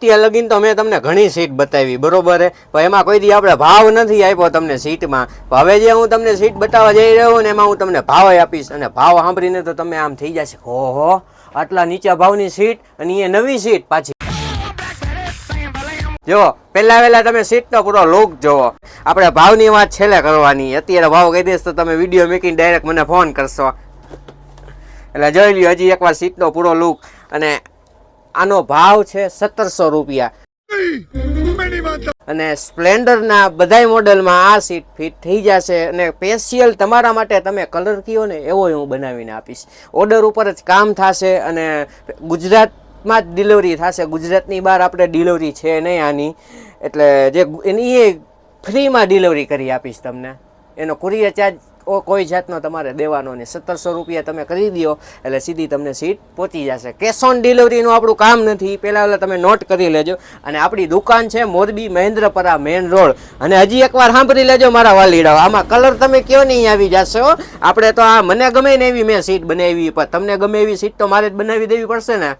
ત્યાં લગીને તો મેં તમને ઘણી સીટ બતાવી, બરોબર હે, પણ એમાં કોઈ દી આપણે ભાવ નથી આપ્યો તમને સીટમાં. હવે જે હું તમને સીટ બતાવવા જઈ રહ્યો છું ને એમાં હું તમને ભાવ આપીશ, અને ભાવ સાંભળીને તો તમે આમ થઈ જશે, ઓહો આટલા નીચા ભાવની સીટ, અને એ નવી સીટ પાછી. જો પહેલા તમે સીટનો પૂરો લુક જોવો. આપણે ભાવની વાત છેલ્લે કરવાની, અત્યારે ભાવ કહી દઈશ તો તમે વિડીયો મેકીને ડાયરેક્ટ મને ફોન કરશો. એટલે જોઈ લ્યો હજી એકવાર સીટનો પૂરો લુક. અને આનો ભાવ છે 1700 રૂપિયા, અને સ્પ્લેન્ડરના બધાય મોડેલમાં આ સીટ ફિટ થઈ જશે. અને સ્પેશિયલ તમારા માટે તમે કલર કયો ને એવો હું બનાવીને આપીશ. ઓર્ડર ઉપર જ કામ થશે, અને ગુજરાતમાં જ ડિલિવરી થશે. ગુજરાતની બહાર આપણે ડિલિવરી છે નહીં આની, એટલે જે એની એ ફ્રીમાં ડિલિવરી કરી આપીશ તમને. એનો કુરિયર ચાર્જ કોઈ જાતનો તમારે દેવાનો નહીં. 1700 રૂપિયા તમે કરી દો એટલે સીધી તમને સીટ પહોંચી જશે. કેશ ઓન ડિલિવરીનું આપણું કામ નથી, પહેલાં તમે નોટ કરી લેજો. અને આપણી દુકાન છે મોરબી મહેન્દ્રપરા મેઇન રોડ. અને હજી એકવાર સાંભળી લેજો મારા વાલીડાઓ, આમાં કલર તમે કયો નહીં આવી જશે હો. આપણે તો આ મને ગમે ને એવી મેં સીટ બનાવી, પણ તમને ગમે એવી સીટ તો મારે જ બનાવી દેવી પડશે ને.